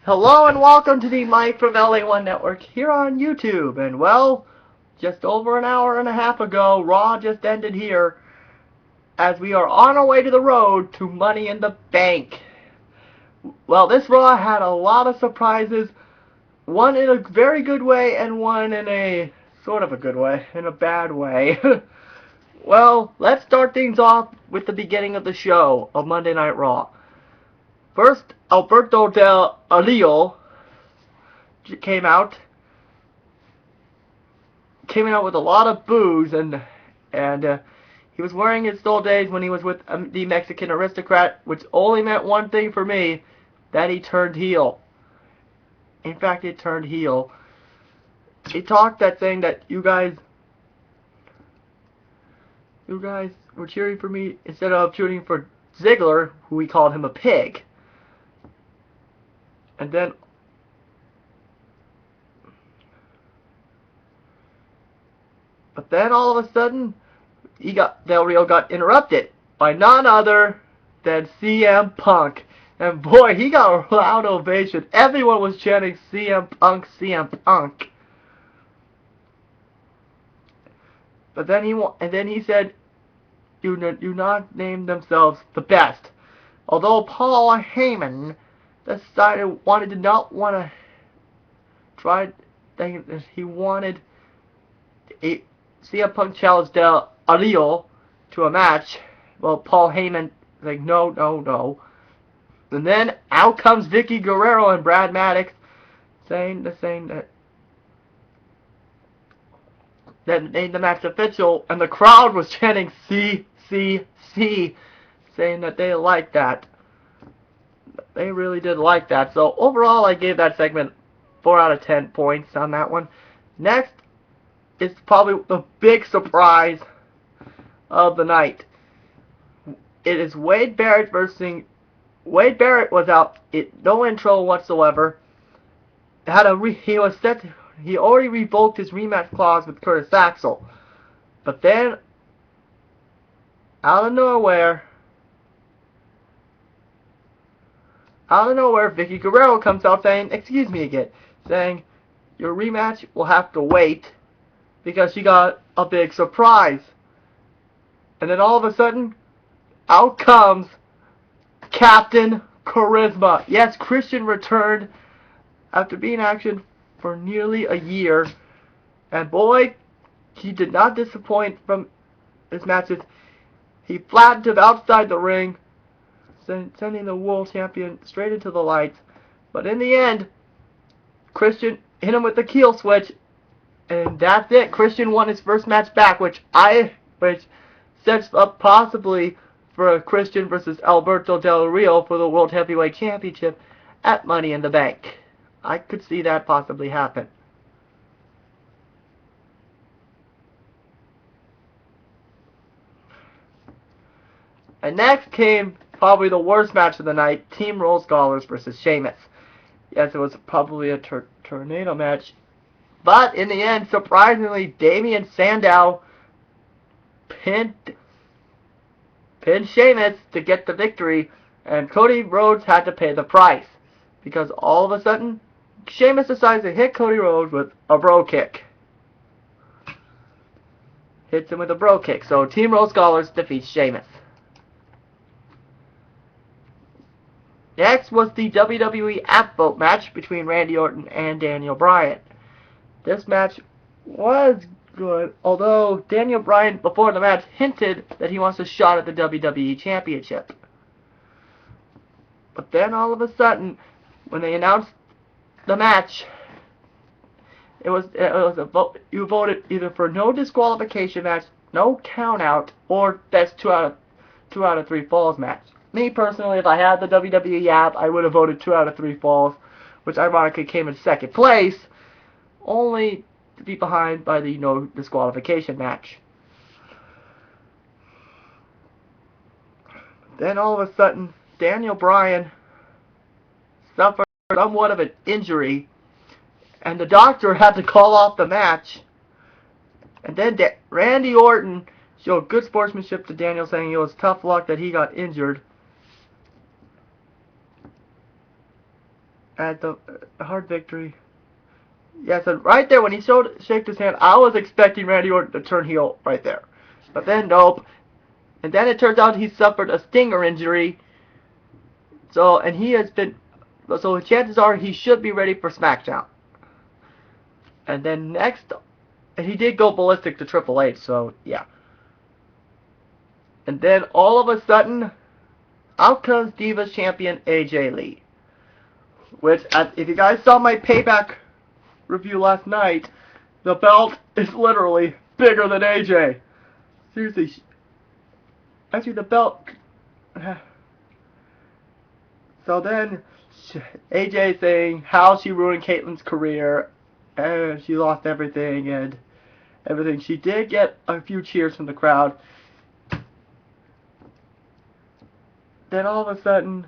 Hello and welcome to the Mike from LA1 Network here on YouTube. And well, just over an hour and a half ago, Raw just ended here as we are on our way to the road to Money in the Bank. Well, this Raw had a lot of surprises, one in a very good way and one in a sort of a good way, in a bad way. Well, let's start things off with the beginning of the show of Monday Night Raw. First, Alberto Del Rio came out with a lot of boos, and he was wearing his old days when he was with the Mexican Aristocrat, which only meant one thing for me, that he turned heel. In fact, he turned heel. He talked that thing that you guys were cheering for me instead of cheering for Ziggler, who he called him a pig. And then But then all of a sudden, Del Rio got interrupted by none other than CM Punk. And boy, he got a loud ovation. Everyone was chanting CM Punk, CM Punk. But then he said, "Do not name themselves the best." Although Paul Heyman decided not want to try, he wanted a CM Punk challenged Del Rio to a match. Well, Paul Heyman was like, no. And then out comes Vicky Guerrero and Brad Maddox saying that made the match official, and the crowd was chanting C, saying that they liked that. They really did like that. So overall, I gave that segment 4 out of 10 points on that one. Next, it's probably the big surprise of the night. It is Wade Barrett versus... Wade Barrett was out, no intro whatsoever. He already revoked his rematch clause with Curtis Axel. But then, out of nowhere, Vicky Guerrero comes out saying, "Excuse me again," saying, "Your rematch will have to wait," because she got a big surprise. And then all of a sudden, out comes Captain Charisma. Yes, Christian returned after being in action for nearly a year. And boy, he did not disappoint from his matches. He flattened him outside the ring, sending the world champion straight into the lights. But in the end, Christian hit him with the kill switch. And that's it. Christian won his first match back, which sets up possibly for a Christian versus Alberto Del Rio for the World Heavyweight Championship at Money in the Bank. I could see that possibly happen. And next came probably the worst match of the night, Team Rose Scholars versus Sheamus. Yes, it was probably a tornado match. But in the end, surprisingly, Damien Sandow pinned Sheamus to get the victory, and Cody Rhodes had to pay the price. Because all of a sudden, Sheamus decides to hit Cody Rhodes with a bro kick. Hits him with a bro kick. So Team Rose Scholars defeats Sheamus. Next was the WWE App Vote match between Randy Orton and Daniel Bryan. This match was good, although Daniel Bryan, before the match, hinted that he wants a shot at the WWE Championship. But then all of a sudden, when they announced the match, it was a vote. You voted either for no disqualification match, no count out, or best 2 out of 3 falls match. Me personally, if I had the WWE app, I would have voted 2 out of 3 falls, which ironically came in second place, only to be behind by the no disqualification match. Then all of a sudden, Daniel Bryan suffered somewhat of an injury, and the doctor had to call off the match. And then Randy Orton showed good sportsmanship to Daniel, saying it was tough luck that he got injured. at the hard victory. Yes, and right there when he shaked his hand, I was expecting Randy Orton to turn heel right there. But then, nope. And then it turns out he suffered a stinger injury. So, and he has been, so chances are he should be ready for SmackDown. And then next, and he did go ballistic to Triple H, so yeah. And then all of a sudden, out comes Divas Champion AJ Lee. Which, if you guys saw my Payback review last night, the belt is literally bigger than AJ. Seriously. Actually, the belt. So then, AJ saying how she ruined Caitlyn's career, and she lost everything, and everything. She did get a few cheers from the crowd. Then all of a sudden,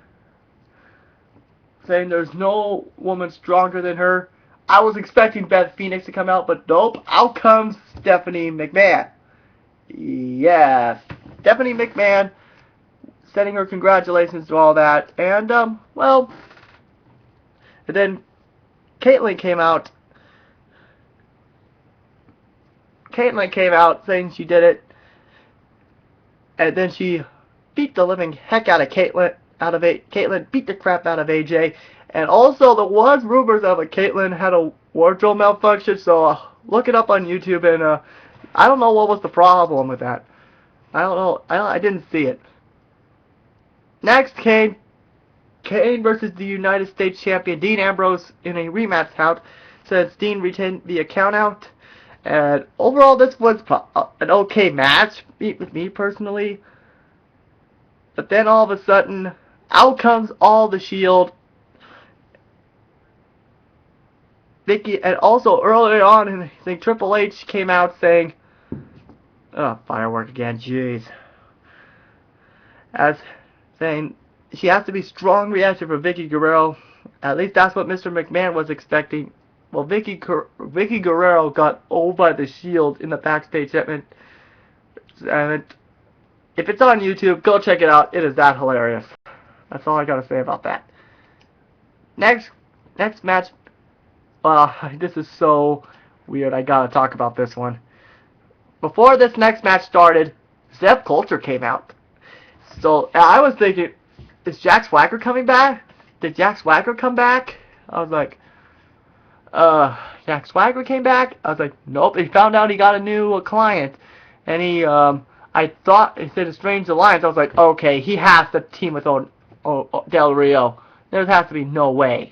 saying there's no woman stronger than her. I was expecting Beth Phoenix to come out, but nope. Out comes Stephanie McMahon. Yes, Stephanie McMahon, sending her congratulations to all that. And, well, and then Caitlyn came out. Caitlyn came out saying she did it. And then she beat the living heck out of Caitlyn. Caitlyn beat the crap out of AJ. And also, there was rumors of Caitlyn had a wardrobe malfunction, so look it up on YouTube. And I don't know what was the problem with that. I don't know. I didn't see it. Next, Kane versus the United States Champion Dean Ambrose in a rematch bout, since Dean retained the count out. And overall, this was an okay match with me personally. But then all of a sudden, out comes all the Shield. Vicky, and also earlier on, I think Triple H came out saying, "Oh, firework again, jeez." As saying she has to be strong reaction for Vicky Guerrero. At least that's what Mr. McMahon was expecting. Well, Vicky Guerrero got owned by the Shield in the backstage segment. And if it's on YouTube, go check it out. It is that hilarious. That's all I gotta say about that. Next match. This is so weird. I gotta talk about this one. Before this next match started, Zeb Coulter came out. So I was thinking, is Jack Swagger coming back? Did Jack Swagger come back? I was like, Jack Swagger came back? I was like, nope. He found out he got a new client. And I thought he said a strange alliance. I was like, okay, he has to team with Del Rio. There has to be no way.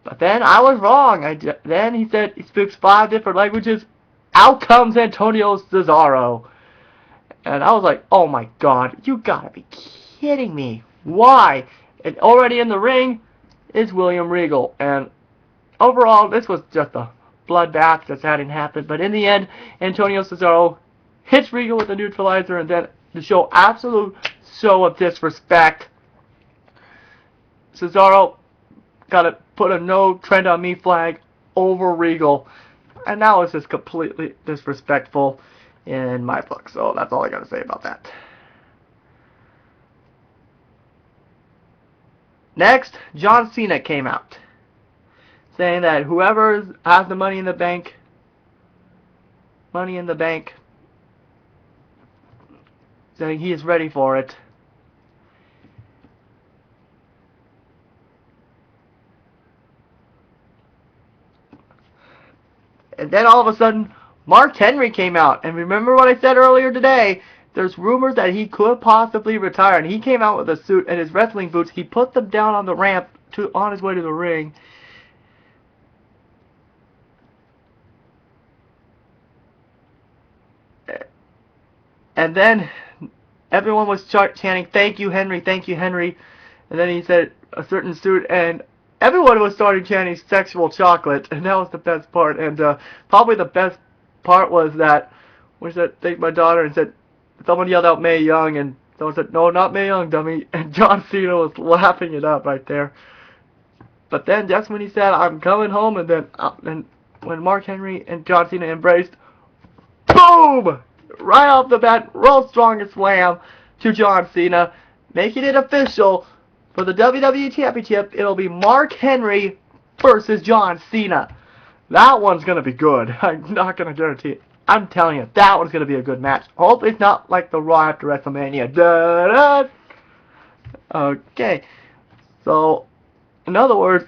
But then I was wrong. Then he said he speaks 5 different languages. Out comes Antonio Cesaro. And I was like, oh my god, you gotta be kidding me. Why? And already in the ring is William Regal. And overall, this was just a bloodbath that hadn't happened. But in the end, Antonio Cesaro hits Regal with a neutralizer, and then to show absolute show of disrespect, Cesaro got to put a no trend on me flag over Regal. And that was just completely disrespectful in my book. So that's all I got to say about that. Next, John Cena came out saying that whoever has the Money in the Bank, saying he is ready for it. And then all of a sudden, Mark Henry came out. And remember what I said earlier today? There's rumors that he could possibly retire. And he came out with a suit and his wrestling boots. He put them down on the ramp on his way to the ring. And then everyone was chanting, "Thank you, Henry, thank you, Henry." And then he said a certain suit, and everyone was starting chanting "sexual chocolate," and that was the best part. And probably the best part was that, thank my daughter, and said, someone yelled out Mae Young, and someone said, "No, not Mae Young, dummy." And John Cena was laughing it up right there. But then just when he said, "I'm coming home," and then and when Mark Henry and John Cena embraced, boom! Right off the bat, World's Strongest Slam to John Cena, making it official For the WWE Championship, it'll be Mark Henry versus John Cena. That one's going to be good. I'm not going to guarantee it. I'm telling you, that one's going to be a good match. Hopefully it's not like the Raw after WrestleMania. Da-da! Okay. So, in other words,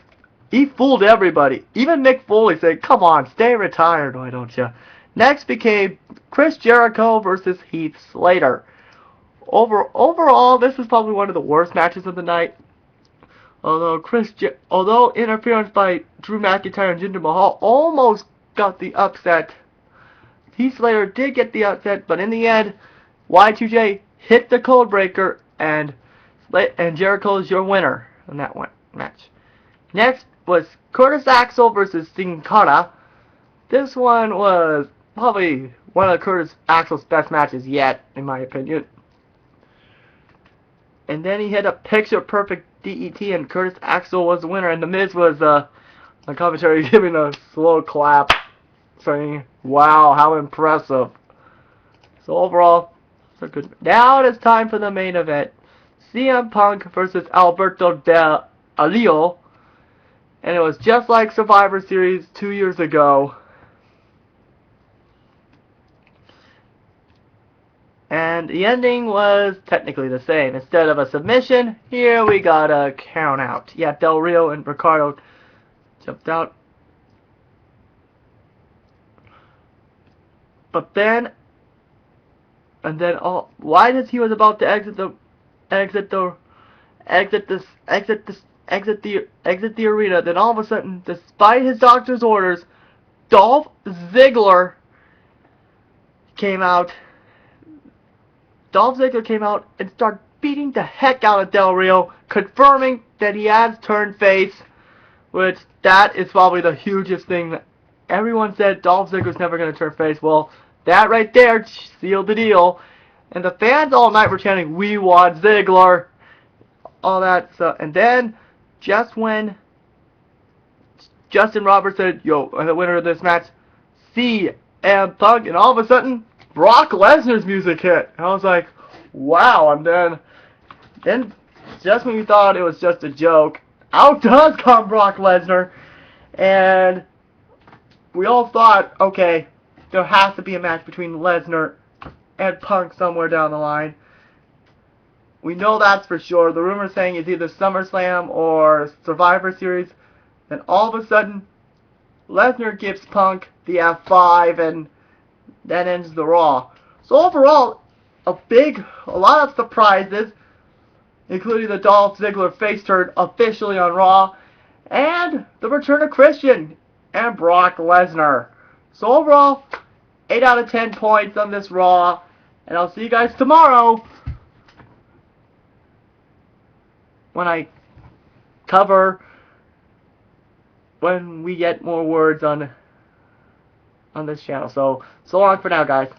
he fooled everybody. Even Mick Foley said, come on, stay retired, why don't you? Next became Chris Jericho versus Heath Slater. Overall, this was probably one of the worst matches of the night. Although interference by Drew McIntyre and Jinder Mahal almost got the upset, Heath Slater did get the upset, but in the end, Y2J hit the code breaker, and Jericho's your winner in that one match. Next was Curtis Axel versus Sin Cara. This one was probably one of Curtis Axel's best matches yet, in my opinion. And then he hit a picture-perfect DET, and Curtis Axel was the winner. And The Miz was on commentary giving a slow clap, saying, "Wow, how impressive!" So overall, so good. Now it is time for the main event: CM Punk versus Alberto Del Rio. And it was just like Survivor Series 2 years ago. And the ending was technically the same. Instead of a submission, here we got a count out. Yeah, Del Rio and Ricardo jumped out. But then, right as he was about to exit the arena, then all of a sudden, despite his doctor's orders, Dolph Ziggler came out. Dolph Ziggler came out and started beating the heck out of Del Rio, confirming that he has turned face, which that is probably the hugest thing. Everyone said Dolph Ziggler's never going to turn face. Well, that right there sealed the deal. And the fans all night were chanting, "We want Ziggler," all that stuff. And then, just when Justin Roberts said, "Yo, the winner of this match, CM Punk," and all of a sudden, Brock Lesnar's music hit. And I was like, wow. And then just when we thought it was just a joke, out does come Brock Lesnar. And we all thought, okay, there has to be a match between Lesnar and Punk somewhere down the line. We know that's for sure. The rumor saying it's either SummerSlam or Survivor Series. Then all of a sudden, Lesnar gives Punk the F5, and that ends the Raw. So overall, a lot of surprises, including the Dolph Ziggler face turn officially on Raw, and the return of Christian and Brock Lesnar. So overall, 8 out of 10 points on this Raw, and I'll see you guys tomorrow when we get more words on this channel. So long for now, guys.